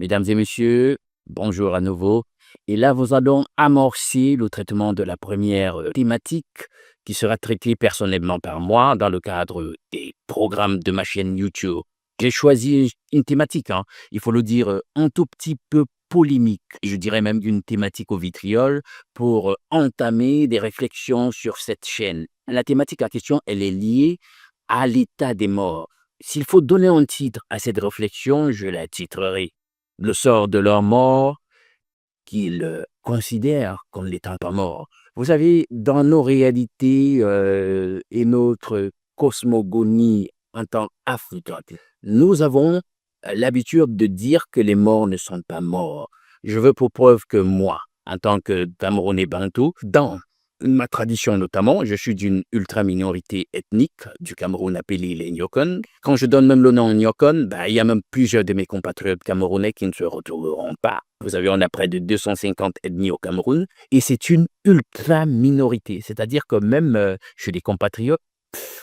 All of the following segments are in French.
Mesdames et messieurs, bonjour à nouveau. Et là, nous allons amorcer le traitement de la première thématique qui sera traitée personnellement par moi dans le cadre des programmes de ma chaîne YouTube. J'ai choisi une thématique, il faut le dire, un tout petit peu polémique, je dirais même une thématique au vitriol, pour entamer des réflexions sur cette chaîne. La thématique en question, elle est liée à l'état des morts. S'il faut donner un titre à cette réflexion, je la titrerai le sort de leurs morts qu'ils considèrent comme n'étant pas morts. Vous savez, dans nos réalités et notre cosmogonie en tant qu'Africains, nous avons l'habitude de dire que les morts ne sont pas morts. Je veux pour preuve que moi, en tant que Camerounais Bantou, dans ma tradition notamment, je suis d'une ultra-minorité ethnique du Cameroun appelée les Nyokon. Quand je donne même le nom Nyokon, il y a même plusieurs de mes compatriotes camerounais qui ne se retrouveront pas. Vous savez, on a près de 250 ethnies au Cameroun et c'est une ultra-minorité. C'est-à-dire que même chez les compatriotes,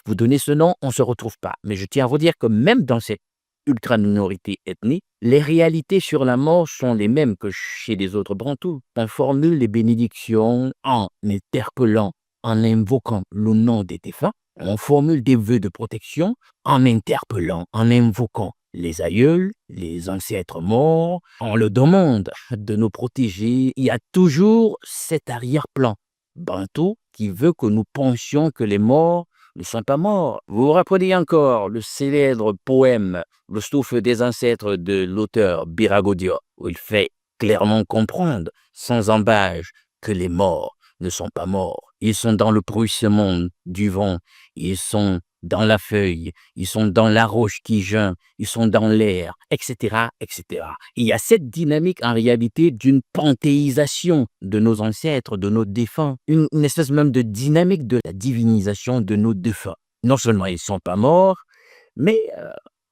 vous donnez ce nom, on ne se retrouve pas. Mais je tiens à vous dire que même dans cette ultra-minorité ethnique, les réalités sur la mort sont les mêmes que chez les autres Bantous. On formule les bénédictions en interpellant, en invoquant le nom des défunts. On formule des vœux de protection en interpellant, en invoquant les aïeuls, les ancêtres morts. On le demande de nous protéger. Il y a toujours cet arrière-plan Bantou qui veut que nous pensions que les morts ne sont pas morts. Vous vous rappelez encore le célèbre poème Le souffle des ancêtres de l'auteur Biragodio, où il fait clairement comprendre, sans embâge, que les morts ne sont pas morts. Ils sont dans le bruissement du vent, ils sont dans la feuille, ils sont dans la roche qui geint, ils sont dans l'air, etc., etc. Il y a cette dynamique en réalité d'une panthéisation de nos ancêtres, de nos défunts, une espèce même de dynamique de la divinisation de nos défunts. Non seulement ils ne sont pas morts, mais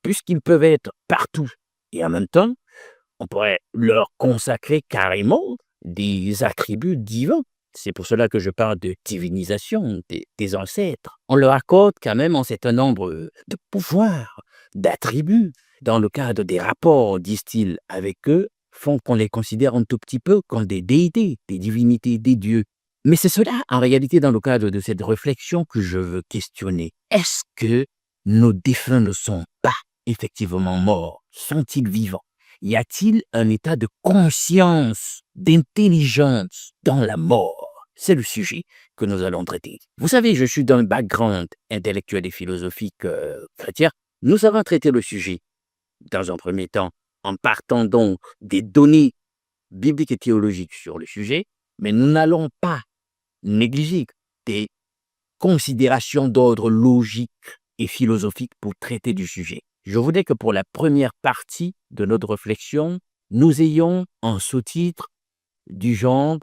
puisqu'ils peuvent être partout et en même temps, on pourrait leur consacrer carrément des attributs divins. C'est pour cela que je parle de divinisation des ancêtres. On leur accorde quand même un certain nombre de pouvoirs, d'attributs. Dans le cadre des rapports, disent-ils, avec eux, font qu'on les considère un tout petit peu comme des déités, des divinités, des dieux. Mais c'est cela, en réalité, dans le cadre de cette réflexion que je veux questionner. Est-ce que nos défunts ne sont pas effectivement morts? Sont-ils vivants? Y a-t-il un état de conscience, d'intelligence dans la mort? C'est le sujet que nous allons traiter. Vous savez, je suis d'un background intellectuel et philosophique chrétien. Nous avons traité le sujet dans un premier temps en partant donc des données bibliques et théologiques sur le sujet, mais nous n'allons pas négliger des considérations d'ordre logique et philosophique pour traiter du sujet. Je voudrais que pour la première partie de notre réflexion, nous ayons un sous-titre du genre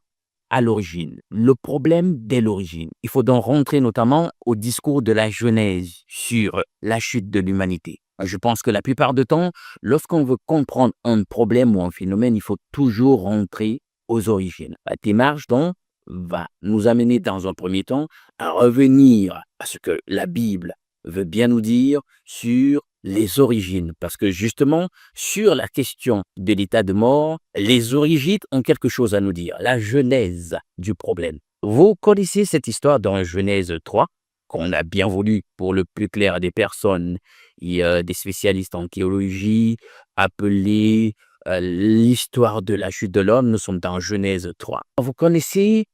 à l'origine. Le problème dès l'origine. Il faut donc rentrer notamment au discours de la Genèse sur la chute de l'humanité. Je pense que la plupart du temps, lorsqu'on veut comprendre un problème ou un phénomène, il faut toujours rentrer aux origines. La démarche donc va nous amener dans un premier temps à revenir à ce que la Bible veut bien nous dire sur les origines. Parce que justement, sur la question de l'état de mort, les origines ont quelque chose à nous dire, la genèse du problème. Vous connaissez cette histoire dans Genèse 3, qu'on a bien voulu pour le plus clair des personnes. Il y a des spécialistes en théologie appelés l'histoire de la chute de l'homme. Nous sommes dans Genèse 3. Vous connaissez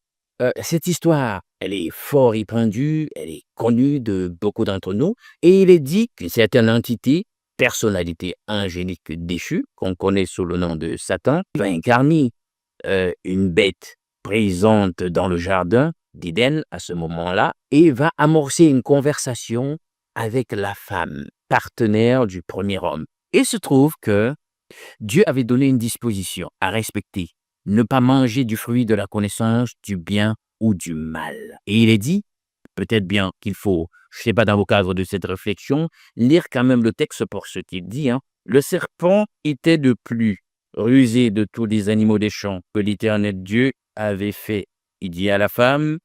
cette histoire, elle est fort répandue, elle est connue de beaucoup d'entre nous, et il est dit qu'une certaine entité, personnalité angélique déchue, qu'on connaît sous le nom de Satan, va incarner une bête présente dans le jardin d'Éden à ce moment-là, et va amorcer une conversation avec la femme, partenaire du premier homme. Il se trouve que Dieu avait donné une disposition à respecter, ne pas manger du fruit de la connaissance du bien ou du mal. Et il est dit, peut-être bien qu'il faut, je ne sais pas dans vos cadres de cette réflexion, lire quand même le texte pour ce qu'il dit. Le serpent était de plus rusé de tous les animaux des champs que l'Éternel Dieu avait fait. Il dit à la femme,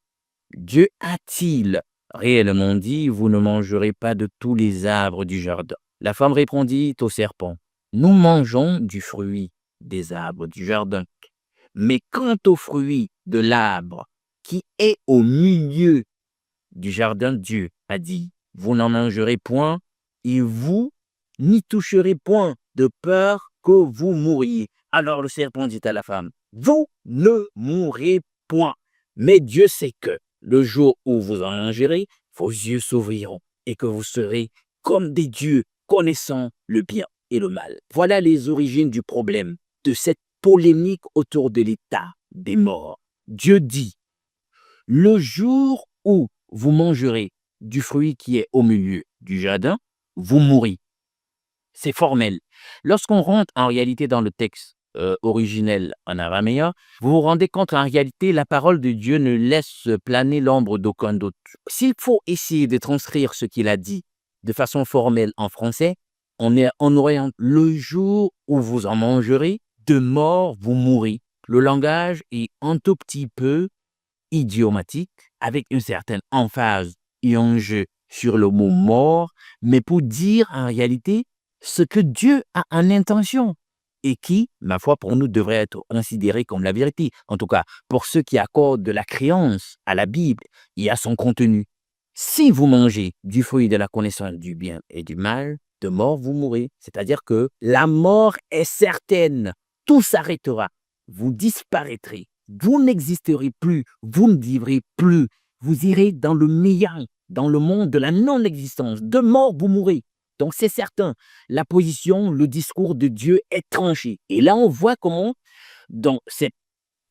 Dieu a-t-il réellement dit, vous ne mangerez pas de tous les arbres du jardin? La femme répondit au serpent, nous mangeons du fruit des arbres du jardin. Mais quant au fruit de l'arbre qui est au milieu du jardin, Dieu a dit, vous n'en mangerez point et vous n'y toucherez point de peur que vous mouriez. Alors le serpent dit à la femme, vous ne mourrez point. Mais Dieu sait que le jour où vous en mangerez, vos yeux s'ouvriront et que vous serez comme des dieux connaissant le bien et le mal. Voilà les origines du problème de cette polémique autour de l'état des morts. Dieu dit, le jour où vous mangerez du fruit qui est au milieu du jardin, vous mourrez. C'est formel. Lorsqu'on rentre en réalité dans le texte originel en araméen, vous vous rendez compte qu'en réalité, la parole de Dieu ne laisse planer l'ombre d'aucun doute. S'il faut essayer de transcrire ce qu'il a dit de façon formelle en français, on aurait le jour où vous en mangerez, de mort vous mourrez. Le langage est un tout petit peu idiomatique, avec une certaine emphase et un jeu sur le mot mort, mais pour dire en réalité ce que Dieu a en intention et qui, ma foi, pour nous devrait être considéré comme la vérité. En tout cas, pour ceux qui accordent de la créance à la Bible et à son contenu. Si vous mangez du fruit de la connaissance du bien et du mal, de mort vous mourrez. C'est-à-dire que la mort est certaine. Tout s'arrêtera. Vous disparaîtrez. Vous n'existerez plus. Vous ne vivrez plus. Vous irez dans le néant, dans le monde de la non-existence. De mort vous mourrez. Donc c'est certain, la position, le discours de Dieu est tranché. Et là, on voit comment, dans cette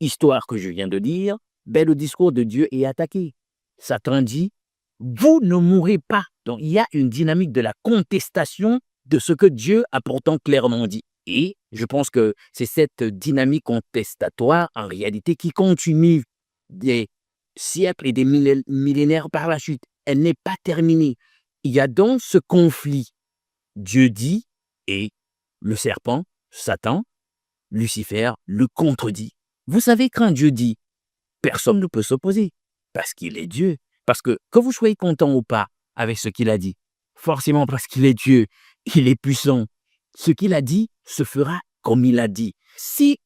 histoire que je viens de dire, le discours de Dieu est attaqué. Satan dit, vous ne mourrez pas. Donc il y a une dynamique de la contestation de ce que Dieu a pourtant clairement dit. Et je pense que c'est cette dynamique contestatoire, en réalité, qui continue des siècles et des millénaires par la suite. Elle n'est pas terminée. Il y a donc ce conflit. Dieu dit et le serpent, Satan, Lucifer, le contredit. Vous savez, quand Dieu dit, personne ne peut s'opposer parce qu'il est Dieu. Parce que vous soyez content ou pas avec ce qu'il a dit, forcément parce qu'il est Dieu, il est puissant. Ce qu'il a dit se fera comme il a dit. Si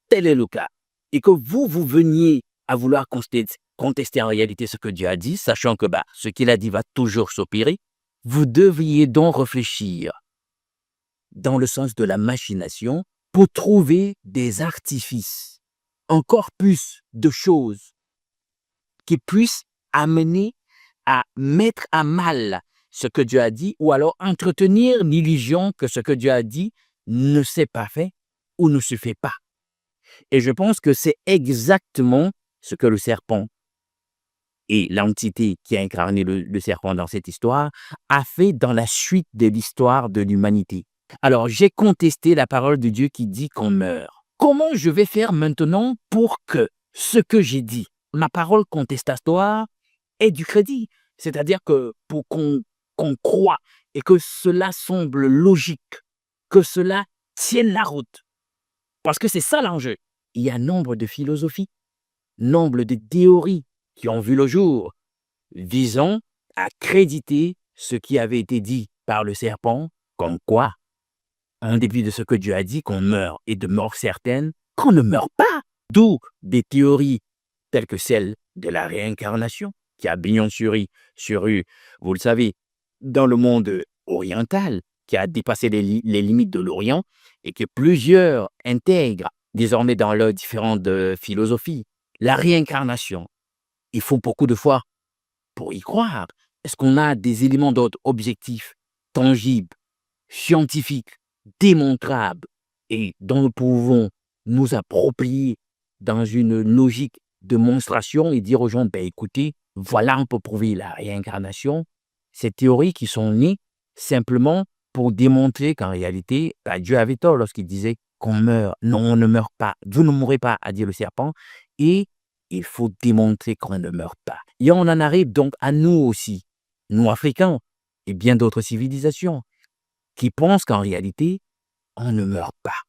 tel est le cas et que vous veniez à vouloir contester en réalité ce que Dieu a dit, sachant que ce qu'il a dit va toujours s'opérer, vous devriez donc réfléchir dans le sens de la machination pour trouver des artifices, un corpus de choses qui puissent amener à mettre à mal ce que Dieu a dit ou alors entretenir l'illusion que ce que Dieu a dit ne s'est pas fait ou ne se fait pas. Et je pense que c'est exactement ce que le serpent et l'entité qui a incarné le serpent dans cette histoire a fait dans la suite de l'histoire de l'humanité. Alors, j'ai contesté la parole de Dieu qui dit qu'on meurt. Comment je vais faire maintenant pour que ce que j'ai dit, ma parole contestatoire, ait du crédit? C'est-à-dire que pour qu'on croit et que cela semble logique, que cela tienne la route. Parce que c'est ça l'enjeu. Il y a nombre de philosophies, nombre de théories qui ont vu le jour, visant à créditer ce qui avait été dit par le serpent, comme quoi, en dépit de ce que Dieu a dit, qu'on meurt et de mort certaine, qu'on ne meurt pas. D'où des théories telles que celle de la réincarnation, qui a bien sur vous le savez, dans le monde oriental, qui a dépassé les limites de l'Orient et que plusieurs intègrent désormais dans leurs différentes philosophies. La réincarnation, il faut beaucoup de foi pour y croire. Est-ce qu'on a des éléments d'ordre objectifs, tangibles, scientifiques, démontrables et dont nous pouvons nous approprier dans une logique de monstration et dire aux gens, écoutez, voilà, on peut prouver la réincarnation. Ces théories qui sont nées simplement pour démontrer qu'en réalité, Dieu avait tort lorsqu'il disait qu'on meurt. Non, on ne meurt pas. Vous ne mourrez pas, a dit le serpent. Et il faut démontrer qu'on ne meurt pas. Et on en arrive donc à nous aussi, nous Africains et bien d'autres civilisations, qui pensent qu'en réalité, on ne meurt pas.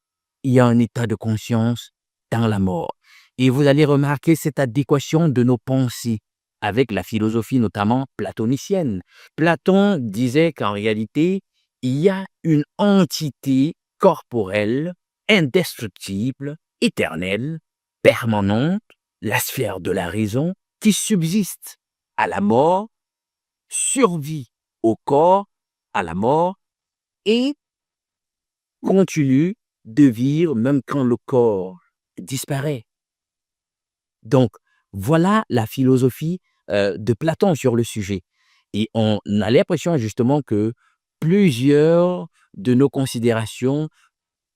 Il y a un état de conscience dans la mort. Et vous allez remarquer cette adéquation de nos pensées avec la philosophie notamment platonicienne. Platon disait qu'en réalité, il y a une entité corporelle indestructible, éternelle, permanente, la sphère de la raison qui subsiste à la mort, survit au corps à la mort et continue de vivre même quand le corps disparaît. Donc, voilà la philosophie de Platon sur le sujet. Et on a l'impression justement que plusieurs de nos considérations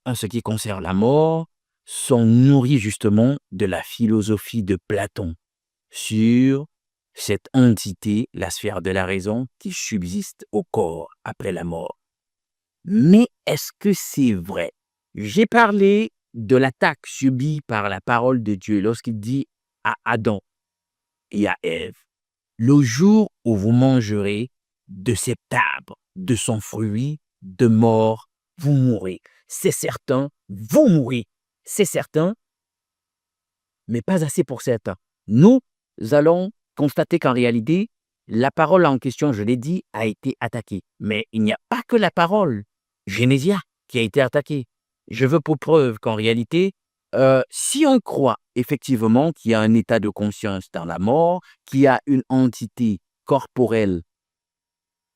en ce qui concerne la mort sont nourries justement de la philosophie de Platon sur cette entité, la sphère de la raison, qui subsiste au corps après la mort. Mais est-ce que c'est vrai? J'ai parlé de l'attaque subie par la parole de Dieu lorsqu'il dit à Adam et à Ève, le jour où vous mangerez de cet arbre, de son fruit, de mort, vous mourrez. C'est certain, vous mourrez. C'est certain, mais pas assez pour certains. Nous allons constater qu'en réalité, la parole en question, je l'ai dit, a été attaquée. Mais il n'y a pas que la parole, Génésia, qui a été attaquée. Je veux pour preuve qu'en réalité, si on croit effectivement qu'il y a un état de conscience dans la mort, qu'il y a une entité corporelle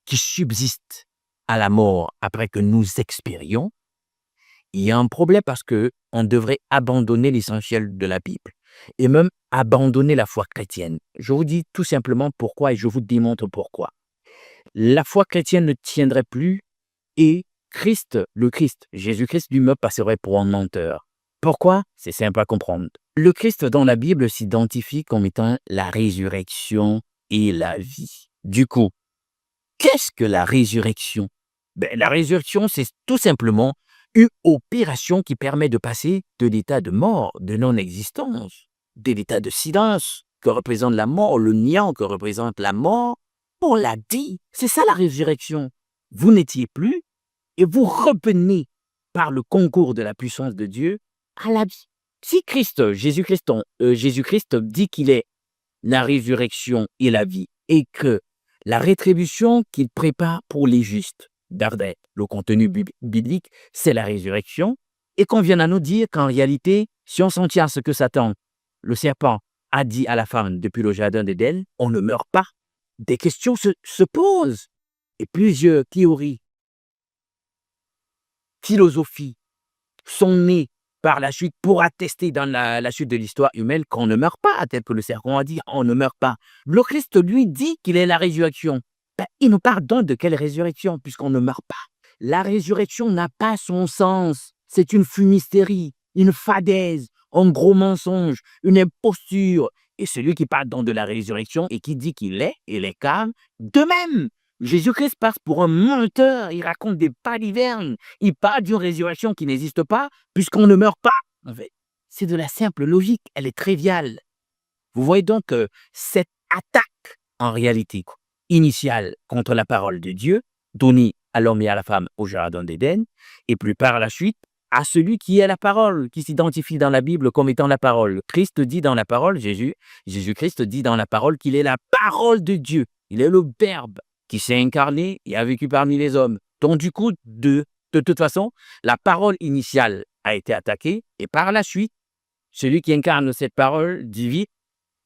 qui subsiste à la mort après que nous expérions, il y a un problème parce que on devrait abandonner l'essentiel de la Bible et même abandonner la foi chrétienne. Je vous dis tout simplement pourquoi et je vous démontre pourquoi. La foi chrétienne ne tiendrait plus et le Christ, Jésus-Christ lui-même passerait pour un menteur. Pourquoi? C'est simple à comprendre. Le Christ dans la Bible s'identifie comme étant la résurrection et la vie. Du coup, qu'est-ce que la résurrection? La résurrection, c'est tout simplement une opération qui permet de passer de l'état de mort, de non-existence, de l'état de silence que représente la mort, le néant que représente la mort. On l'a dit, c'est ça la résurrection. Vous n'étiez plus et vous revenez par le concours de la puissance de Dieu à la vie. Si Jésus-Christ dit qu'il est la résurrection et la vie et que la rétribution qu'il prépare pour les justes, Dardais, le contenu biblique, c'est la résurrection, et qu'on vienne à nous dire qu'en réalité, si on s'en tient à ce que Satan, le serpent, a dit à la femme depuis le jardin d'Éden, on ne meurt pas. Des questions se posent. Et plusieurs théories, philosophies sont nées par la suite pour attester dans la suite de l'histoire humaine qu'on ne meurt pas, tel que le serpent a dit, on ne meurt pas. Le Christ, lui, dit qu'il est la résurrection. Il nous pardonne de quelle résurrection, puisqu'on ne meurt pas. La résurrection n'a pas son sens. C'est une fumisterie, une fadaise, un gros mensonge, une imposture. Et celui qui parle donc de la résurrection et qui dit qu'il est, il est calme, de même. Jésus-Christ passe pour un menteur, il raconte des balivernes, il parle d'une résurrection qui n'existe pas, puisqu'on ne meurt pas. En fait, c'est de la simple logique, elle est triviale. Vous voyez donc que cette attaque, en réalité, initiale contre la parole de Dieu, donnée à l'homme et à la femme au jardin d'Éden, et puis par la suite, à celui qui est la parole, qui s'identifie dans la Bible comme étant la parole. Christ dit dans la parole, Jésus-Christ dit dans la parole qu'il est la parole de Dieu. Il est le Verbe qui s'est incarné et a vécu parmi les hommes. Donc du coup, de toute façon, la parole initiale a été attaquée et par la suite, celui qui incarne cette parole divine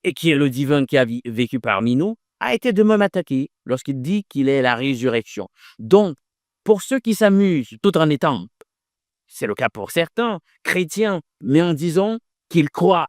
et qui est le divin qui a vécu parmi nous, a été de même attaqué lorsqu'il dit qu'il est la résurrection. Donc, pour ceux qui s'amusent tout en étant, c'est le cas pour certains, chrétiens, mais en disant qu'ils croient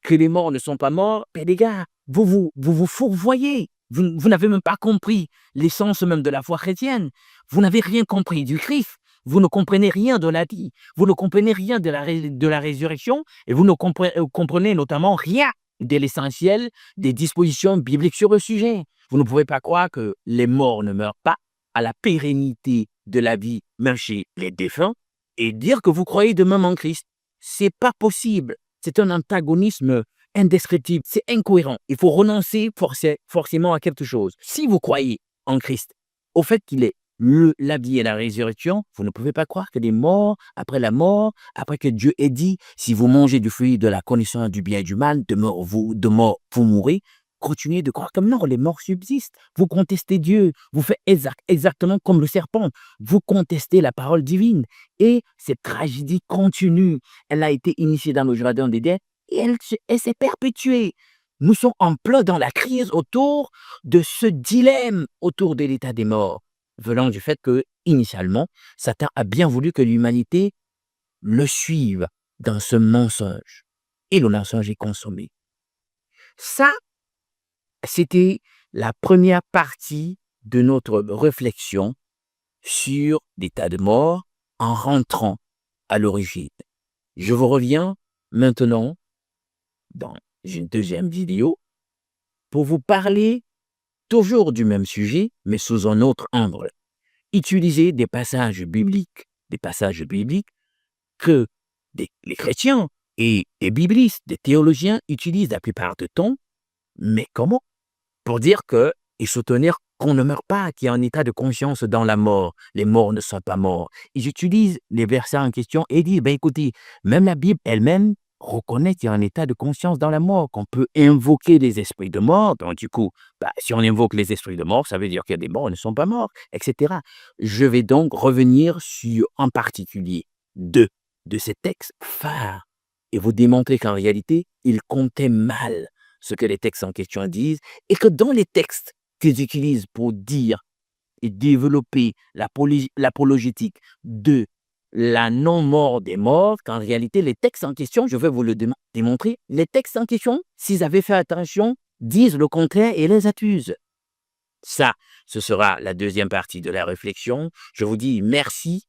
que les morts ne sont pas morts, les gars, vous fourvoyez. Vous n'avez même pas compris l'essence même de la foi chrétienne. Vous n'avez rien compris du Christ. Vous ne comprenez rien de la vie. Vous ne comprenez rien de la résurrection et vous ne comprenez notamment rien de l'essentiel des dispositions bibliques sur le sujet. Vous ne pouvez pas croire que les morts ne meurent pas à la pérennité de la vie, même chez les défunts, et dire que vous croyez de même en Christ. C'est pas possible. C'est un antagonisme indescriptible. C'est incohérent. Il faut renoncer forcément à quelque chose. Si vous croyez en Christ, au fait qu'il est la vie et la résurrection, vous ne pouvez pas croire que les morts, après la mort, après que Dieu ait dit, si vous mangez du fruit de la connaissance du bien et du mal, de mort vous mourrez, continuez de croire comme non, les morts subsistent. Vous contestez Dieu, vous faites exactement comme le serpent, vous contestez la parole divine. Et cette tragédie continue. Elle a été initiée dans le jardin d'Éden et elle s'est perpétuée. Nous sommes en plein dans la crise autour de ce dilemme autour de l'état des morts, venant du fait que, initialement, Satan a bien voulu que l'humanité le suive dans ce mensonge. Et le mensonge est consommé. Ça, c'était la première partie de notre réflexion sur l'état de mort en rentrant à l'origine. Je vous reviens maintenant dans une deuxième vidéo pour vous parler toujours du même sujet, mais sous un autre angle. Utiliser des passages bibliques que les chrétiens et des biblistes, des théologiens utilisent la plupart du temps, mais comment? Pour dire que, et soutenir qu'on ne meurt pas, qu'il y a un état de conscience dans la mort. Les morts ne sont pas morts. Ils utilisent les versets en question et disent, ben écoutez, même la Bible elle-même reconnaît qu'il y a un état de conscience dans la mort, qu'on peut invoquer les esprits de mort. Donc du coup, si on invoque les esprits de mort, ça veut dire qu'il y a des morts qui ne sont pas morts, etc. Je vais donc revenir sur, en particulier, deux de ces textes phares et vous démontrer qu'en réalité, ils comptaient mal ce que les textes en question disent et que dans les textes qu'ils utilisent pour dire et développer l'apologétique de la non-mort des morts, qu'en réalité, les textes en question, je vais vous le démontrer, les textes en question, s'ils avaient fait attention, disent le contraire et les accusent. Ça, ce sera la deuxième partie de la réflexion. Je vous dis merci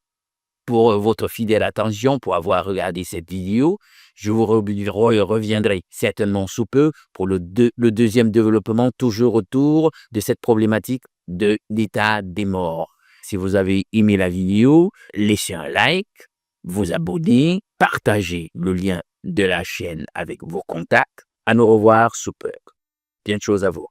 pour votre fidèle attention, pour avoir regardé cette vidéo. Je vous reviendrai certainement sous peu pour le deuxième développement, toujours autour de cette problématique de l'état des morts. Si vous avez aimé la vidéo, laissez un like, vous abonner, partagez le lien de la chaîne avec vos contacts. À nous revoir sous peu. Bien de choses à vous.